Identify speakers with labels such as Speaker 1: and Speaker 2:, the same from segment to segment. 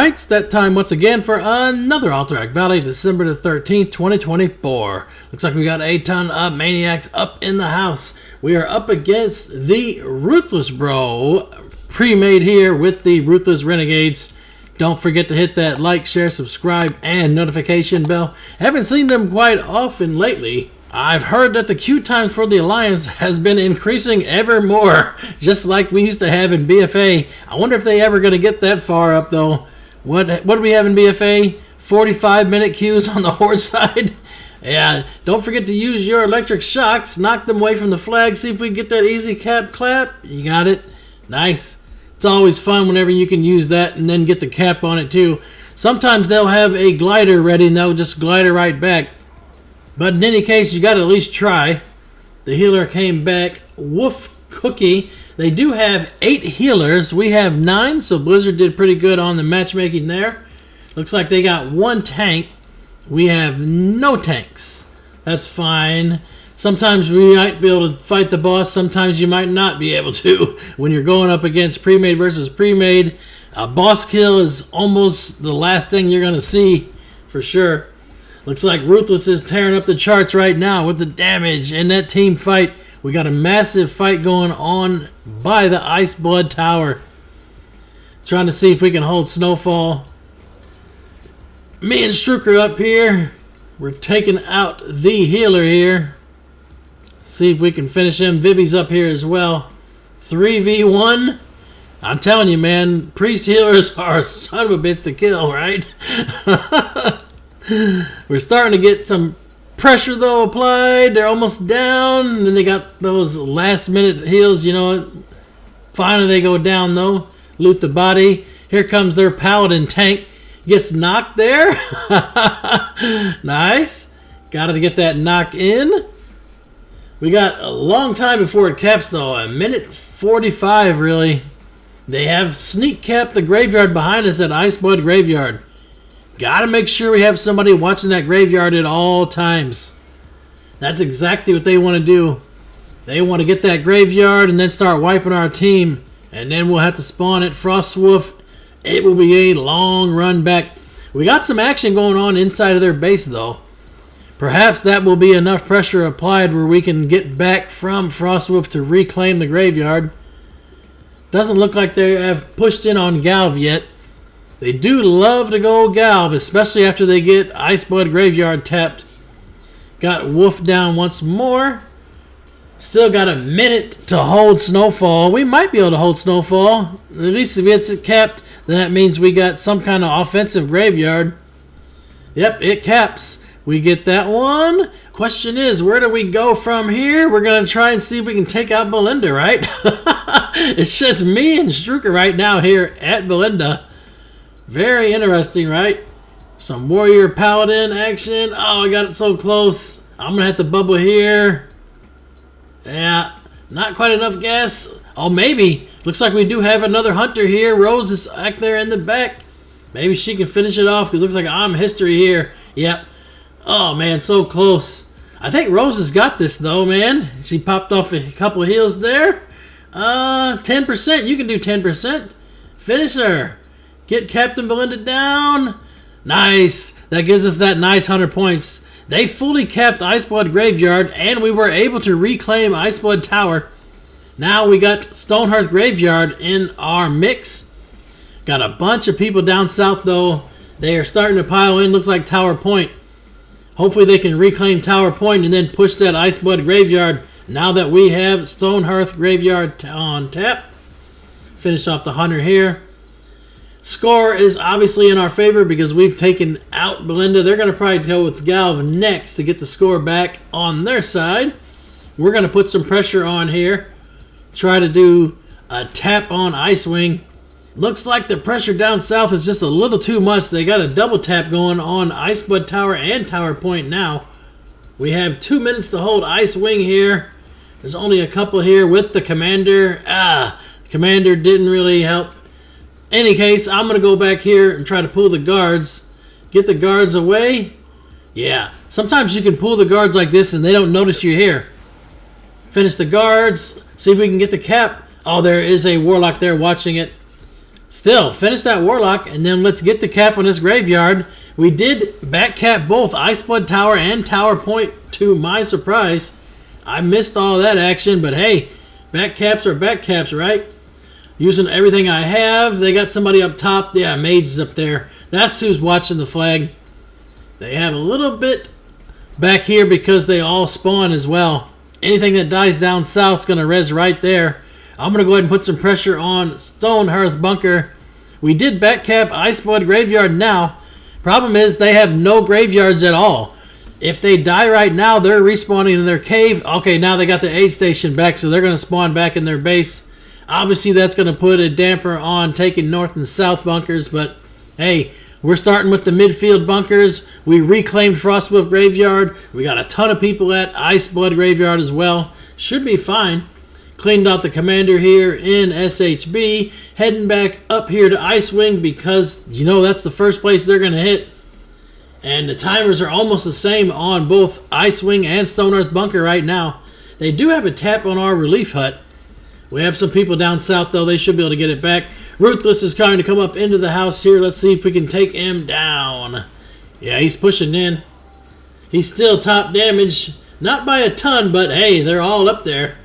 Speaker 1: Alright, it's that time once again for another Alterac Valley, December the 13th, 2024. Looks like we got a ton of Maniacs up in the house. We are up against the Ruthless Bro, pre-made here with the Ruthless Renegades. Don't forget to hit that like, share, subscribe, and notification bell. Haven't seen them quite often lately. I've heard that the queue times for the Alliance has been increasing ever more, just like we used to have in BFA. I wonder if they ever going to get that far up, though. What do we have in BFA? 45-minute queues on the Horde side? Yeah, don't forget to use your electric shocks. Knock them away from the flag. See if we can get that easy cap clap. You got it? Nice. It's always fun whenever you can use that and then get the cap on it, too. Sometimes they'll have a glider ready and they'll just glider right back. But in any case, you got to at least try. The healer came back. Woof Cookie. They do have 8 healers. We have 9, so Blizzard did pretty good on the matchmaking there. Looks like they got 1 tank. We have no tanks. That's fine. Sometimes we might be able to fight the boss. Sometimes you might not be able to. When you're going up against pre-made versus pre-made, a boss kill is almost the last thing you're going to see for sure. Looks like Ruthless is tearing up the charts right now with the damage and that team fight. We got a massive fight going on by the Iceblood Tower. Trying to see if we can hold Snowfall. Me and Strucker up here. We're taking out the healer here. See if we can finish him. Vivi's up here as well. 3v1. I'm telling you, man, priest healers are a son of a bitch to kill, right? We're starting to get some pressure, though, applied. They're almost down. And then they got those last-minute heals, you know. Finally, they go down, though. Loot the body. Here comes their paladin tank. Gets knocked there. Nice. Got to get that knock in. We got a long time before it caps, though. A minute 45, really. They have sneak capped the graveyard behind us at Iceblood Graveyard. Gotta make sure we have somebody watching that graveyard at all times. That's exactly what they want to do. They want to get that graveyard and then start wiping our team. And then we'll have to spawn at Frostwolf. It will be a long run back. We got some action going on inside of their base, though. Perhaps that will be enough pressure applied where we can get back from Frostwolf to reclaim the graveyard. Doesn't look like they have pushed in on Galv yet. They do love to go Galv, especially after they get Iceblood Graveyard tapped. Got Wolf down once more. Still got a minute to hold Snowfall. We might be able to hold Snowfall. At least if it's capped, then that means we got some kind of offensive graveyard. Yep, it caps. We get that one. Question is, where do we go from here? We're going to try and see if we can take out Balinda, right? It's just me and Strucker right now here at Balinda. Very interesting, right? Some warrior paladin action. Oh, I got it so close. I'm going to have to bubble here. Yeah, not quite enough gas. Oh, maybe. Looks like we do have another hunter here. Rose is back there in the back. Maybe she can finish it off because it looks like I'm history here. Yep. Oh, man, so close. I think Rose has got this, though, man. She popped off a couple heals there. 10%. You can do 10%. Finish her. Get Captain Balinda down. Nice. That gives us that nice 100 points. They fully capped Iceblood Graveyard, and we were able to reclaim Iceblood Tower. Now we got Stonehearth Graveyard in our mix. Got a bunch of people down south, though. They are starting to pile in. Looks like Tower Point. Hopefully they can reclaim Tower Point and then push that Iceblood Graveyard now that we have Stonehearth Graveyard on tap. Finish off the hunter here. Score is obviously in our favor because we've taken out Balinda. They're going to probably go with Galv next to get the score back on their side. We're going to put some pressure on here. Try to do a tap on Icewing. Looks like the pressure down south is just a little too much. They got a double tap going on Iceblood Tower and Tower Point now. We have 2 minutes to hold Icewing here. There's only a couple here with the commander. Commander didn't really help. Any case, I'm going to go back here and try to pull the guards. Get the guards away. Yeah, sometimes you can pull the guards like this and they don't notice you're here. Finish the guards. See if we can get the cap. Oh, there is a warlock there watching it. Still, finish that Warlock, and then let's get the cap on this graveyard. We did back cap both Iceblood Tower and Tower Point to my surprise. I missed all that action, but hey, back caps are back caps, right? Using everything I have. They got somebody up top. Yeah, Mage is up there. That's who's watching the flag. They have a little bit back here because they all spawn as well. Anything that dies down south is going to res right there. I'm going to go ahead and put some pressure on Stonehearth Bunker. We did back cap Iceblood Graveyard now. Problem is they have no graveyards at all. If they die right now, they're respawning in their cave. Okay, now they got the aid station back, so they're going to spawn back in their base. Obviously, that's going to put a damper on taking north and south bunkers, but hey, we're starting with the midfield bunkers. We reclaimed Frostwolf Graveyard. We got a ton of people at Iceblood Graveyard as well. Should be fine. Cleaned out the commander here in SHB. Heading back up here to Icewing because, you know, that's the first place they're going to hit. And the timers are almost the same on both Icewing and Stonehearth Bunker right now. They do have a tap on our relief hut. We have some people down south, though. They should be able to get it back. Ruthless is trying to come up into the house here. Let's see if we can take him down. Yeah, he's pushing in. He's still top damage. Not by a ton, but hey, they're all up there.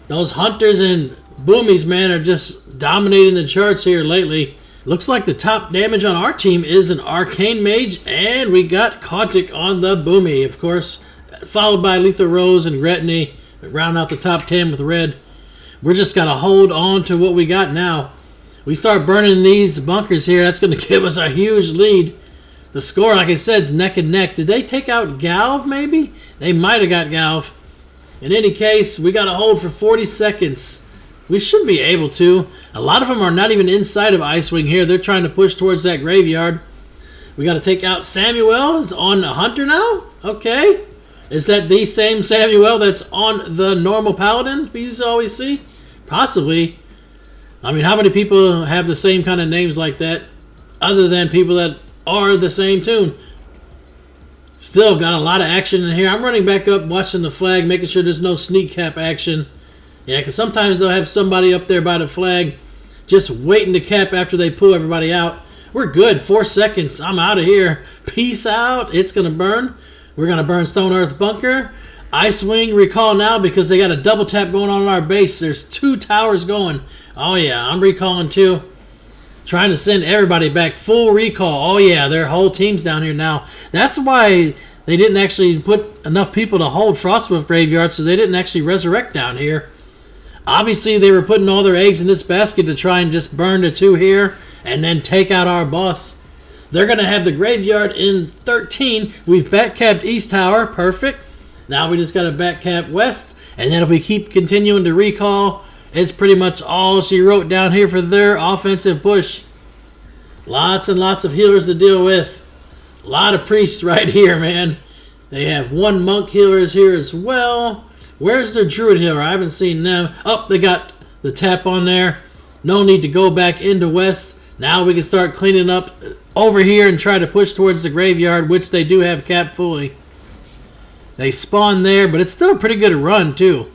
Speaker 1: Those hunters and boomies, man, are just dominating the charts here lately. Looks like the top damage on our team is an Arcane Mage, and we got Caustic on the boomy, of course, followed by Lethal Rose and Gretny. Round out the top 10 with red. We're just got to hold on to what we got now. We start burning these bunkers here. That's going to give us a huge lead. The score, like I said, is neck and neck. Did they take out Galv, maybe? They might have got Galv. In any case, we got to hold for 40 seconds. We should be able to. A lot of them are not even inside of Icewing here. They're trying to push towards that graveyard. We got to take out Samuel. Is on the Hunter now? Okay. Is that the same Samuel that's on the normal Paladin we used to always see? Possibly. I mean, how many people have the same kind of names like that other than people that are the same tune? Still got a lot of action in here. I'm running back up, watching the flag, making sure there's no sneak cap action. Yeah, because sometimes they'll have somebody up there by the flag just waiting to cap after they pull everybody out. We're good. 4 seconds. I'm out of here. Peace out. It's going to burn. We're going to burn Stonehearth Bunker. Icewing recall now because they got a double tap going on in our base. There's 2 towers going. Oh, yeah. I'm recalling too. Trying to send everybody back. Full recall. Oh, yeah. Their whole team's down here now. That's why they didn't actually put enough people to hold Frostwolf Graveyard, so they didn't actually resurrect down here. Obviously, they were putting all their eggs in this basket to try and just burn the 2 here and then take out our boss. They're going to have the graveyard in 13. We've back capped East Tower. Perfect. Now we just got to back cap West. And then if we keep continuing to recall, it's pretty much all she wrote down here for their offensive push. Lots and lots of healers to deal with. A lot of priests right here, man. They have 1 monk healers here as well. Where's their druid healer? I haven't seen them. Oh, they got the tap on there. No need to go back into West. Now we can start cleaning up over here and try to push towards the graveyard, which they do have capped fully. They spawn there, but it's still a pretty good run, too.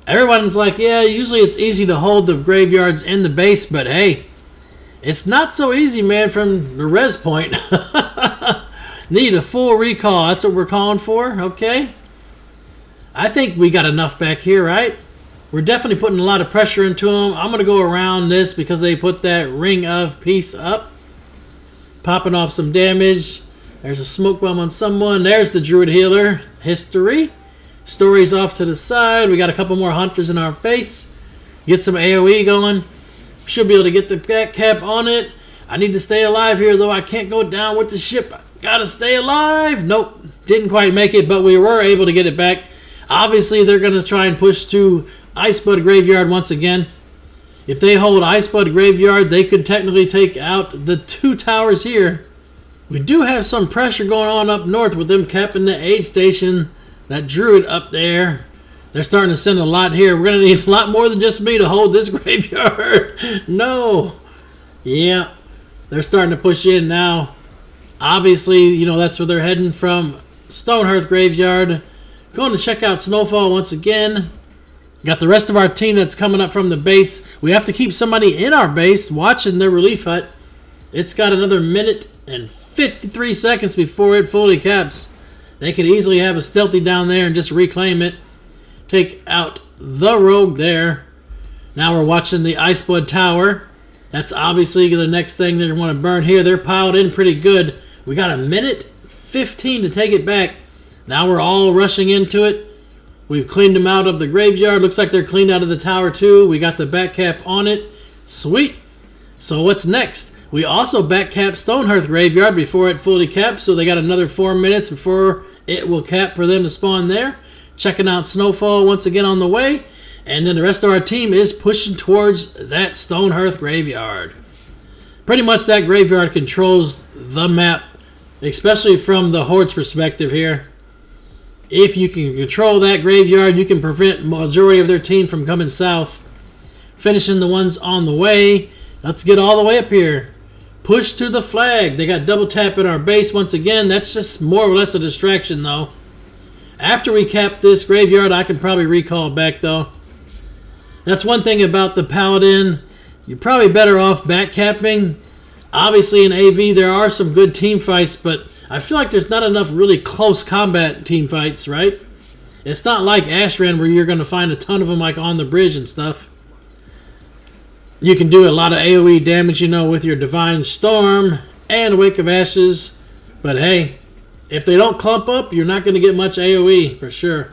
Speaker 1: Everyone's like, yeah, usually it's easy to hold the graveyards in the base, but hey, it's not so easy, man, from the res point. Need a full recall. That's what we're calling for, okay? I think we got enough back here, right? We're definitely putting a lot of pressure into them. I'm going to go around this because they put that Ring of Peace up. Popping off some damage. There's a smoke bomb on someone. There's the druid healer. History. Story's off to the side. We got a couple more hunters in our face. Get some AoE going. Should be able to get the back cap on it. I need to stay alive here, though. I can't go down with the ship. Gotta stay alive. Nope. Didn't quite make it, but we were able to get it back. Obviously, they're going to try and push to Iceblood Graveyard once again. If they hold Iceblood Graveyard, they could technically take out the 2 towers here. We do have some pressure going on up north with them capping the aid station. That druid up there. They're starting to send a lot here. We're going to need a lot more than just me to hold this graveyard. No. Yeah. They're starting to push in now. Obviously, you know, that's where they're heading from. Stonehearth Graveyard. Going to check out Snowfall once again. Got the rest of our team that's coming up from the base. We have to keep somebody in our base watching their relief hut. It's got another minute and 53 seconds before it fully caps. They could easily have a stealthy down there and just reclaim it. Take out the rogue there. Now we're watching the Iceblood Tower. That's obviously the next thing they want to burn here. They're piled in pretty good. We got a minute 15 to take it back. Now we're all rushing into it. We've cleaned them out of the graveyard. Looks like they're cleaned out of the tower too. We got the back cap on it. Sweet. So what's next? We also back cap Stonehearth Graveyard before it fully caps. So they got another 4 minutes before it will cap for them to spawn there. Checking out Snowfall once again on the way. And then the rest of our team is pushing towards that Stonehearth Graveyard. Pretty much that graveyard controls the map, especially from the Horde's perspective here. If you can control that graveyard, you can prevent majority of their team from coming south. Finishing the ones on the way. Let's get all the way up here. Push to the flag. They got double tap in our base once again. That's just more or less a distraction though. After we cap this graveyard, I can probably recall back though. That's one thing about the Paladin. You're probably better off back capping. Obviously in AV there are some good team fights, but I feel like there's not enough really close combat team fights, right? It's not like Ashran where you're going to find a ton of them like on the bridge and stuff. You can do a lot of AoE damage, you know, with your Divine Storm and Wake of Ashes. But hey, if they don't clump up, you're not going to get much AoE for sure.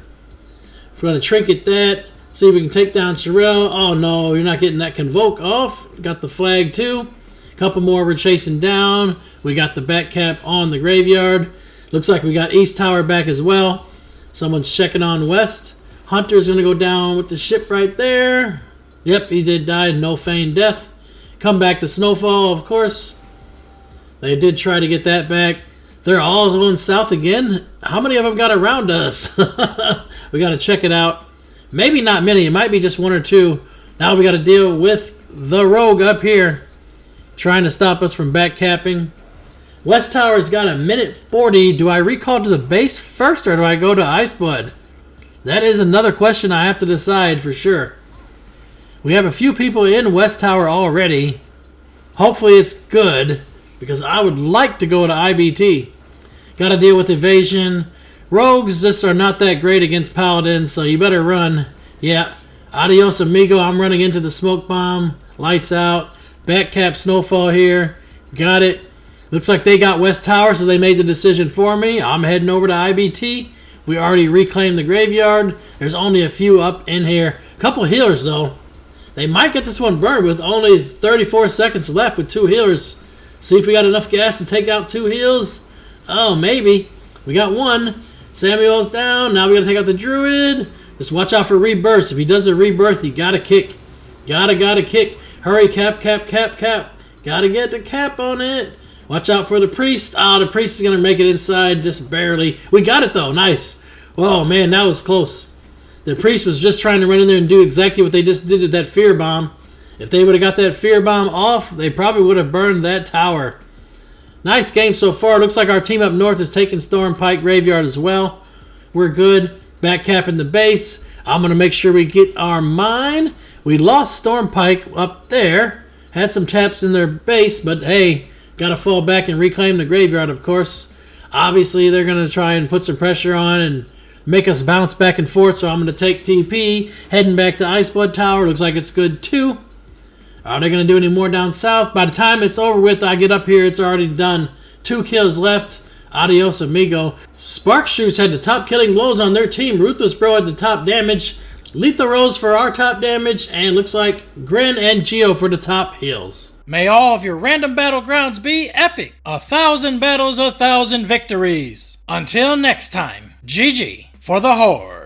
Speaker 1: We're going to trinket that. See if we can take down Sherelle. Oh no, you're not getting that Convoke off. Got the flag too. Couple more we're chasing down. We got the back cap on the graveyard. Looks like we got East Tower back as well. Someone's checking on West. Hunter's going to go down with the ship right there. Yep, he did die. No feigned death. Come back to Snowfall, of course. They did try to get that back. They're all going south again. How many of them got around us? We got to check it out. Maybe not many. It might be just one or two. Now we got to deal with the rogue up here, trying to stop us from back capping. West Tower's got a minute 40. Do I recall to the base first or do I go to Iceblood? That is another question I have to decide for sure. We have a few people in West Tower already. Hopefully it's good because I would like to go to IBT. Got to deal with evasion. Rogues just are not that great against Paladins, so you better run. Yeah, adios amigo. I'm running into the smoke bomb. Lights out. Back cap Snowfall here. Got it. Looks like they got West Tower, so they made the decision for me. I'm heading over to IBT. We already reclaimed the graveyard. There's only a few up in here. A couple healers, though. They might get this one burned with only 34 seconds left with 2 healers. See if we got enough gas to take out 2 heals. Oh, maybe. We got 1. Samuel's down. Now we got to take out the Druid. Just watch out for rebirths. If he does a rebirth, you got to kick. Gotta kick. Hurry, cap. Gotta get the cap on it. Watch out for the priest. Ah, the priest is going to make it inside just barely. We got it, though. Nice. Oh, man, that was close. The priest was just trying to run in there and do exactly what they just did to that fear bomb. If they would have got that fear bomb off, they probably would have burned that tower. Nice game so far. Looks like our team up north is taking Stormpike Graveyard as well. We're good. Back capping the base. I'm going to make sure we get our mine. We lost Stormpike up there. Had some taps in their base, but hey, got to fall back and reclaim the graveyard, of course. Obviously, they're going to try and put some pressure on and make us bounce back and forth, so I'm going to take TP. Heading back to Iceblood Tower. Looks like it's good, too. Are they going to do any more down south? By the time it's over with, I get up here, it's already done. 2 kills left. Adios, amigo. Spark Shoots had the top killing blows on their team. Ruthless Bro had the top damage. Lethal Rose for our top damage. And looks like Grin and Geo for the top heals. May all of your random battlegrounds be epic. 1,000 battles, 1,000 victories. Until next time, GG for the Horde.